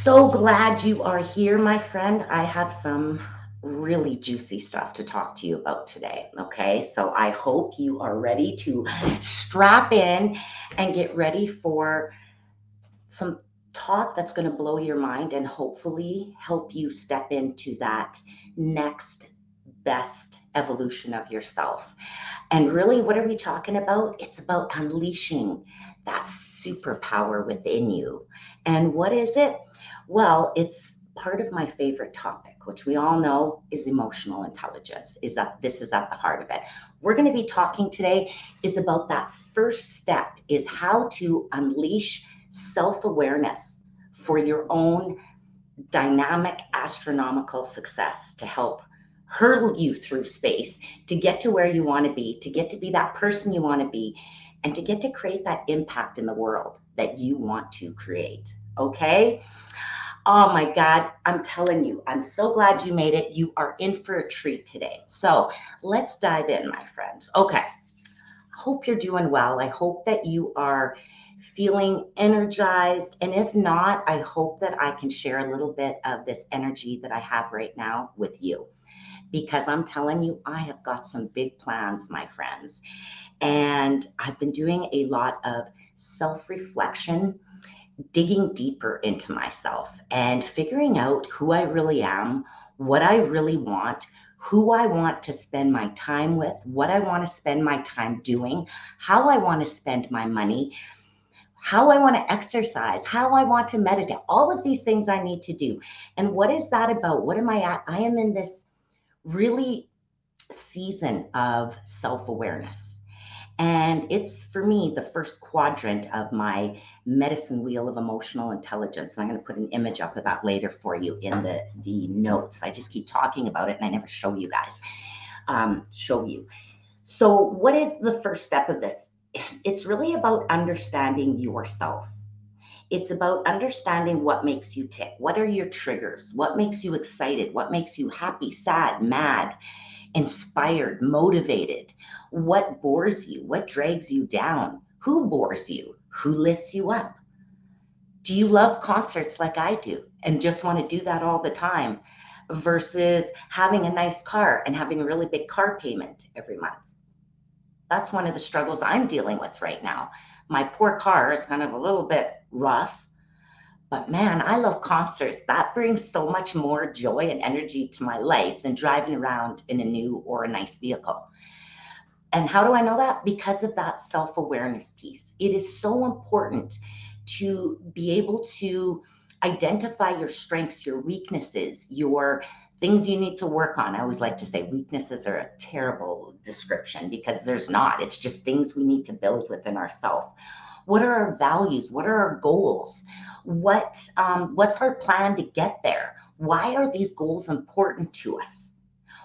So glad you are here, my friend. I have some really juicy stuff to talk to you about today. Okay, so I hope you are ready to strap in and get ready for some talk that's going to blow your mind and hopefully help you step into that next best evolution of yourself. And really, what are we talking about? It's about unleashing that superpower within you. And what is it? Well, it's part of my favorite topic, which we all know is emotional intelligence. Is that this is at the heart of it. We're going to be talking today is about that first step is how to unleash self-awareness for your own dynamic astronomical success to help hurtle you through space to get to where you want to get to be that person you want to be, and to get to create that impact in the world that you want to create. Okay? Oh my God, I'm telling you, I'm so glad you made it. You are in for a treat today. So let's dive in, my friends. Okay. Hope you're doing well. I hope that you are feeling energized. And if not, I hope that I can share a little bit of this energy that I have right now with you. Because I'm telling you, I have got some big plans, my friends. And I've been doing a lot of self reflection, digging deeper into myself and figuring out who I really am, what I really want, who I want to spend my time with, what I want to spend my time doing, how I want to spend my money, how I want to exercise, how I want to meditate, all of these things I need to do. And what is that about? What am I at? I am in this really season of self awareness. And it's for me the first quadrant of my medicine wheel of emotional intelligence. And I'm going to put an image up of that later for you in the notes. I just keep talking about it and I never show you guys. Show you. So, what is the first step of this? It's really about understanding yourself. It's about understanding what makes you tick. What are your triggers? What makes you excited? What makes you happy, sad, mad, inspired, motivated? What bores you? What drags you down? Who bores you? Who lifts you up? Do you love concerts like I do and just want to do that all the time versus having a nice car and having a really big car payment every month? That's one of the struggles I'm dealing with right now. My poor car is kind of a little bit rough, but man, I love concerts. That brings so much more joy and energy to my life than driving around in a new or a nice vehicle. And how do I know that? Because of that self awareness piece. It is so important to be able to identify your strengths, your weaknesses, your things you need to work on. I always like to say weaknesses are a terrible description because there's not. It's just things we need to build within ourselves. What are our values? What are our goals? What's our plan to get there? Why are these goals important to us?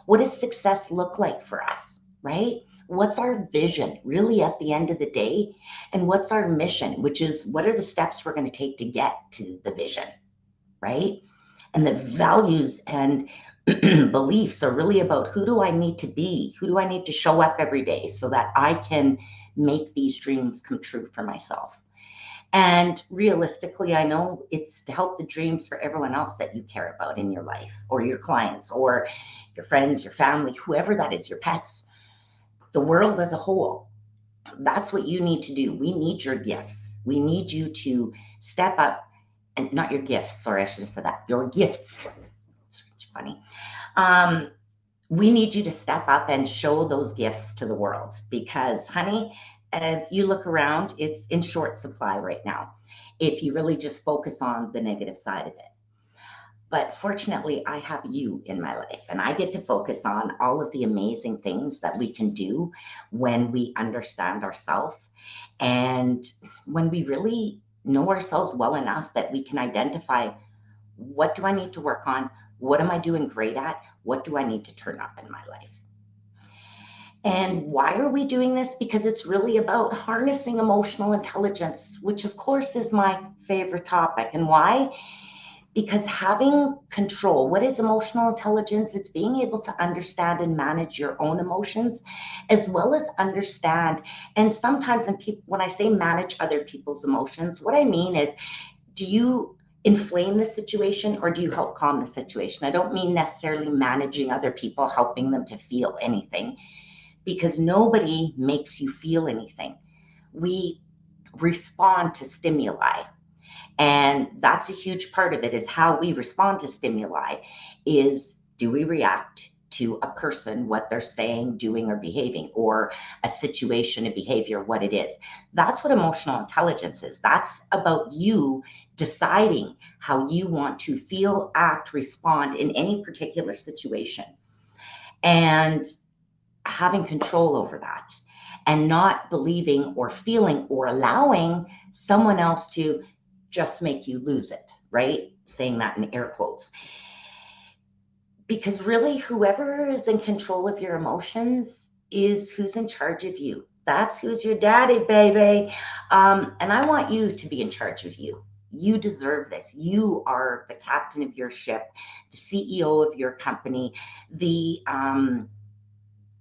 What does success look like for us? Right? What's our vision really at the end of the day? And what's our mission, which is what are the steps we're going to take to get to the vision? Right? And the values and beliefs are really about who do I need to be? Who do I need to show up every day so that I can make these dreams come true for myself? And realistically, I know it's to help the dreams for everyone else that you care about in your life, or your clients, or your friends, your family, whoever that is, your pets, the world as a whole. That's what you need to do. We need your gifts. We need you to step up, and not your gifts. Sorry, I should have said that. Your gifts. It's funny. Um, we need you to step up and show those gifts to the world because, honey, if you look around, it's in short supply right now. If you really just focus on the negative side of it. But fortunately, I have you in my life, and I get to focus on all of the amazing things that we can do when we understand ourselves and when we really know ourselves well enough that we can identify what do I need to work on? What am I doing great at? What do I need to turn up in my life? And why are we doing this? Because it's really about harnessing emotional intelligence, which of course is my favorite topic. And why? Because having control, what is emotional intelligence? It's being able to understand and manage your own emotions, as well as understand. And sometimes when I say manage other people's emotions, what I mean is, do you inflame the situation, or do you help calm the situation? I don't mean necessarily managing other people, helping them to feel anything, because nobody makes you feel anything. We respond to stimuli, and that's a huge part of it, is how we respond to stimuli. Is, do we react to a person, what they're saying, doing, or behaving, or a situation, a behavior, what it is? That's what emotional intelligence is. That's about you deciding how you want to feel, act, respond in any particular situation, and having control over that, and not believing or feeling or allowing someone else to just make you lose it, right? Saying that in air quotes. Because really, whoever is in control of your emotions is who's in charge of you. That's who's your daddy, baby. And I want you to be in charge of you. You deserve this. You are the captain of your ship, the CEO of your company, the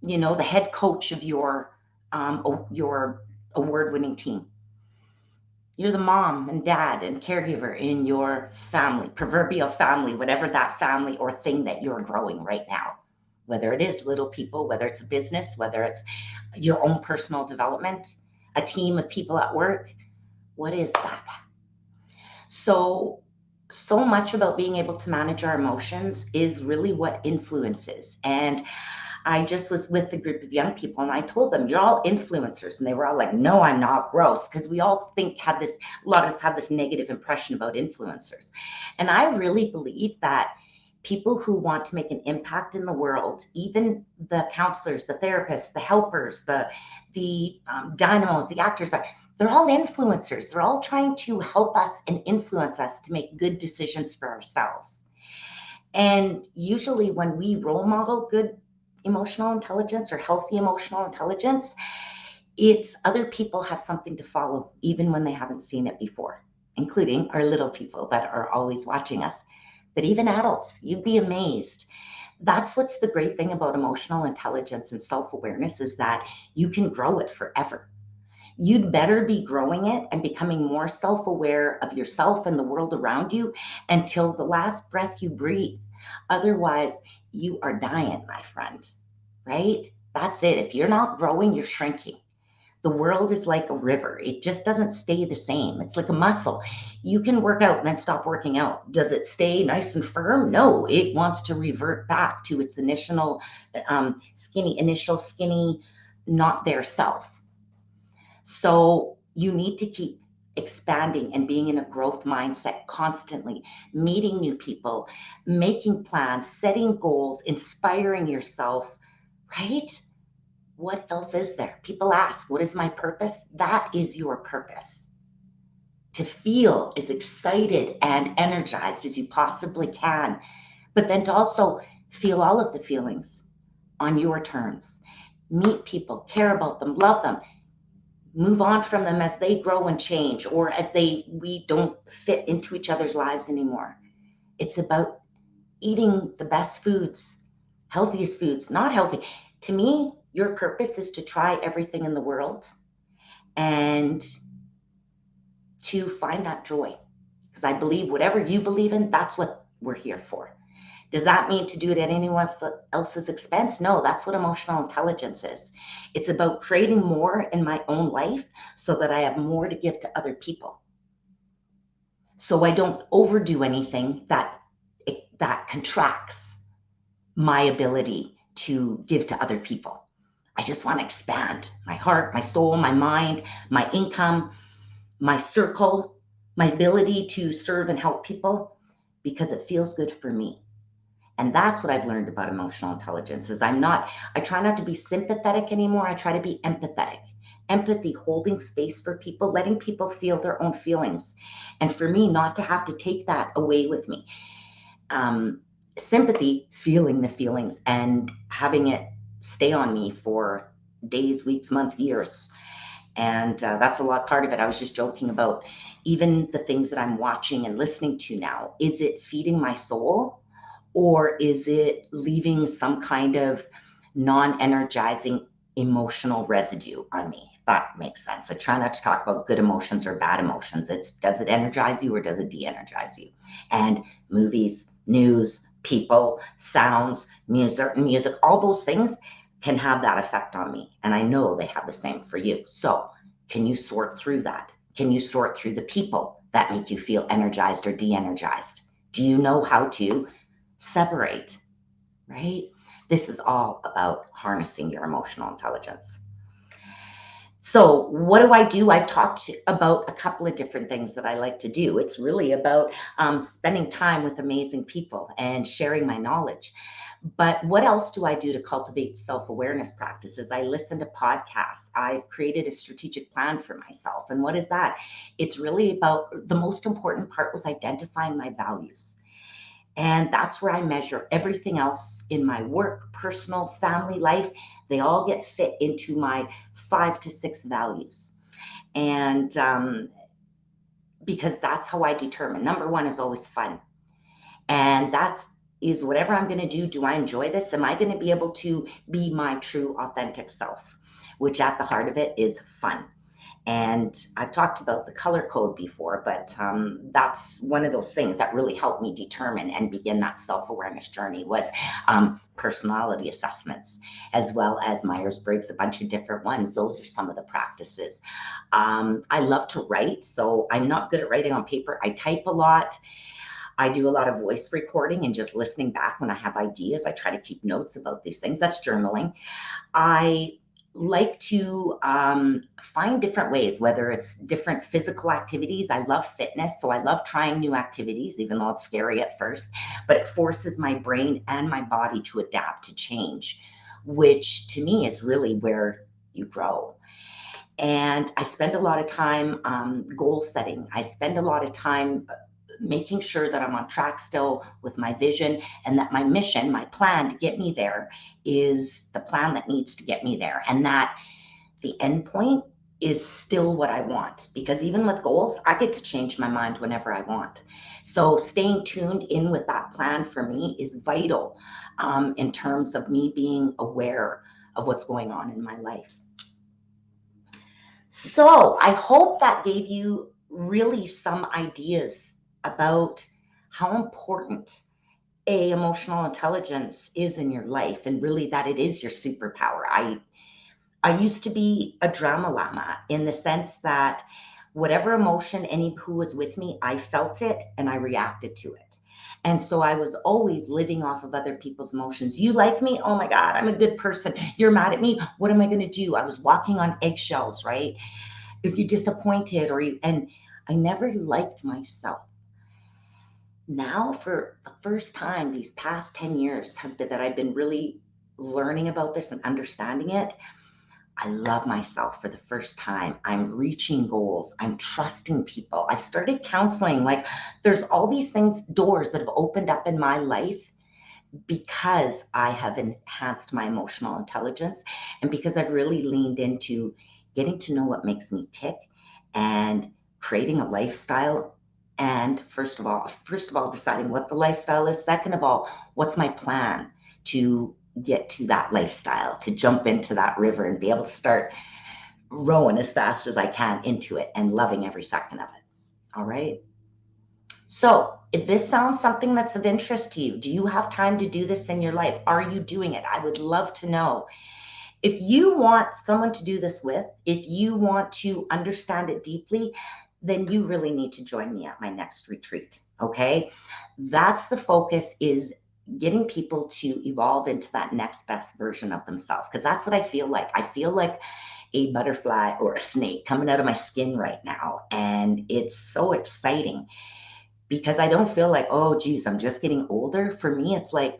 the head coach of your award-winning team. You're the mom and dad and caregiver in your family, proverbial family, whatever that family or thing that you're growing right now. Whether it is little people, whether it's a business, whether it's your own personal development, a team of people at work, what is that? So much about being able to manage our emotions is really what influences. And I just was with a group of young people and I told them, you're all influencers. And they were all like, no, I'm not, gross. Because we all a lot of us have this negative impression about influencers. And I really believe that people who want to make an impact in the world, even the counselors, the therapists, the helpers, the dynamos, the actors, they're all influencers. They're all trying to help us and influence us to make good decisions for ourselves. And usually when we role model good emotional intelligence or healthy emotional intelligence, it's other people have something to follow, even when they haven't seen it before, including our little people that are always watching us. But even adults, you'd be amazed. That's what's the great thing about emotional intelligence and self-awareness, is that you can grow it forever. You'd better be growing it and becoming more self-aware of yourself and the world around you until the last breath you breathe. Otherwise, you are dying, my friend, right? That's it. If you're not growing, you're shrinking. The world is like a river. It just doesn't stay the same. It's like a muscle. You can work out and then stop working out. Does it stay nice and firm? No, it wants to revert back to its initial skinny, not their self. So you need to keep expanding and being in a growth mindset constantly, meeting new people, making plans, setting goals, inspiring yourself, right? What else is there? People ask, what is my purpose? That is your purpose. To feel as excited and energized as you possibly can, but then to also feel all of the feelings on your terms. Meet people, care about them, love them, move on from them as they grow and change, or as we don't fit into each other's lives anymore. It's about eating the best foods, healthiest foods, not healthy. To me, your purpose is to try everything in the world and to find that joy. Because I believe whatever you believe in, that's what we're here for. Does that mean to do it at anyone else's expense? No, that's what emotional intelligence is. It's about creating more in my own life so that I have more to give to other people. So I don't overdo anything that contracts my ability to give to other people. I just want to expand my heart, my soul, my mind, my income, my circle, my ability to serve and help people, because it feels good for me. And that's what I've learned about emotional intelligence. Is I try not to be sympathetic anymore. I try to be empathetic. Empathy, holding space for people, letting people feel their own feelings. And for me, not to have to take that away with me. Sympathy, feeling the feelings and having it stay on me for days, weeks, months, years. And that's a lot part of it. I was just joking about even the things that I'm watching and listening to now. Is it feeding my soul? Or is it leaving some kind of non energizing emotional residue on me. That makes sense. I try not to talk about good emotions or bad emotions. It's does it energize you or does it de-energize you? And movies, news, people, sounds, music, all those things can have that effect on me. And I know they have the same for you. So can you sort through that? Can you sort through the people that make you feel energized or de-energized? Do you know how to separate, right? This is all about harnessing your emotional intelligence. So, what do I do? I've talked about a couple of different things that I like to do. It's really about spending time with amazing people and sharing my knowledge. But what else do I do to cultivate self awareness practices? I listen to podcasts. I've created a strategic plan for myself. And what is that? It's really about the most important part was identifying my values. And that's where I measure everything else in my work, personal, family life. They all get fit into my 5 to 6 values. And because that's how I determine. Number one is always fun. And that's is whatever I'm going to do I enjoy this? Am I going to be able to be my true authentic self? Which at the heart of it is fun. And I've talked about the color code before, but that's one of those things that really helped me determine and begin that self-awareness journey was personality assessments, as well as Myers-Briggs, a bunch of different ones. Those are some of the practices. I love to write, so I'm not good at writing on paper. I type a lot. I do a lot of voice recording and just listening back when I have ideas. I try to keep notes about these things. That's journaling. I like to find different ways, whether it's different physical activities. I love fitness, so I love trying new activities, even though it's scary at first, but it forces my brain and my body to adapt to change, which to me is really where you grow. And I spend a lot of time goal setting. I spend a lot of time making sure that I'm on track still with my vision and that my mission, my plan to get me there is the plan that needs to get me there. And that the end point is still what I want. Because even with goals, I get to change my mind whenever I want. So staying tuned in with that plan for me is vital in terms of me being aware of what's going on in my life. So I hope that gave you really some ideas about how important a emotional intelligence is in your life and really that it is your superpower. I used to be a drama llama in the sense that whatever emotion any who was with me, I felt it and I reacted to it. And so I was always living off of other people's emotions. You like me? Oh my God, I'm a good person. You're mad at me? What am I going to do? I was walking on eggshells, right? If you're disappointed and I never liked myself. Now, for the first time, these past 10 years have been that I've been really learning about this and understanding it. I love myself for the first time. I'm reaching goals. I'm trusting people. I started counseling. Like, there's all these things, doors that have opened up in my life because I have enhanced my emotional intelligence and because I've really leaned into getting to know what makes me tick and creating a lifestyle. And first of all, deciding what the lifestyle is. Second of all, what's my plan to get to that lifestyle, to jump into that river and be able to start rowing as fast as I can into it and loving every second of it. All right. So, if this sounds something that's of interest to you, do you have time to do this in your life? Are you doing it? I would love to know. If you want someone to do this with, if you want to understand it deeply, then you really need to join me at my next retreat. Okay. That's the focus is getting people to evolve into that next best version of themselves. Because that's what I feel like. I feel like a butterfly or a snake coming out of my skin right now. And it's so exciting because I don't feel like, oh, geez, I'm just getting older. For me, it's like,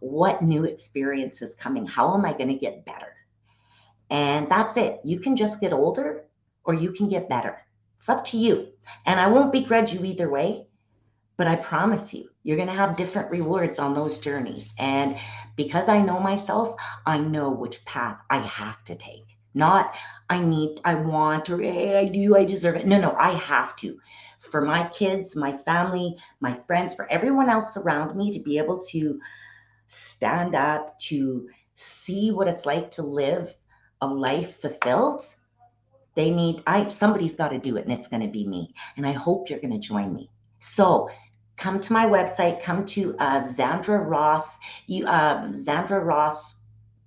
what new experience is coming? How am I going to get better? And that's it. You can just get older or you can get better. It's up to you. And I won't begrudge you either way, but I promise you, you're going to have different rewards on those journeys. And because I know myself, I know which path I have to take. Not I need, I want, or hey, I do, I deserve it. No, I have to. For my kids, my family, my friends, for everyone else around me to be able to stand up, to see what it's like to live a life fulfilled, somebody's got to do it, and it's going to be me. And I hope you're going to join me. So come to my website, come to Zandra Ross, Zandra Ross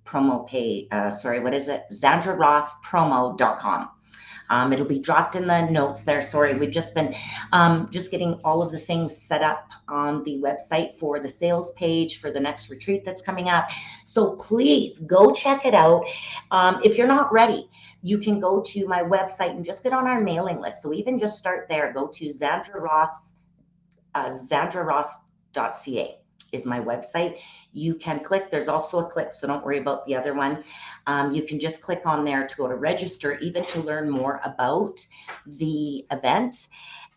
promo pay. Sorry, what is it? ZandraRossPromo.com. It'll be dropped in the notes there. Sorry, we've just been just getting all of the things set up on the website for the sales page for the next retreat that's coming up. So please go check it out. If you're not ready, you can go to my website and just get on our mailing list. So even just start there. Go to ZandraRoss.ca is my website. You can click, there's also a click, so don't worry about the other one. You can just click on there to go to register, even to learn more about the event.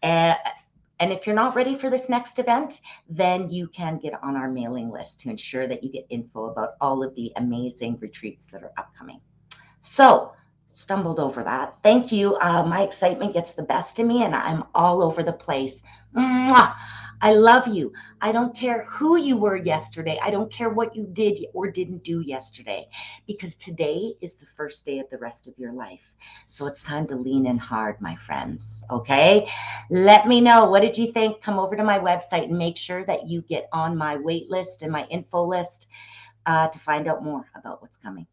And if you're not ready for this next event, then you can get on our mailing list to ensure that you get info about all of the amazing retreats that are upcoming. So, stumbled over that. Thank you. My excitement gets the best of me, and I'm all over the place. Mwah! I love you. I don't care who you were yesterday. I don't care what you did or didn't do yesterday, because today is the first day of the rest of your life. So it's time to lean in hard, my friends. Okay? Let me know. What did you think? Come over to my website and make sure that you get on my wait list and my info list to find out more about what's coming.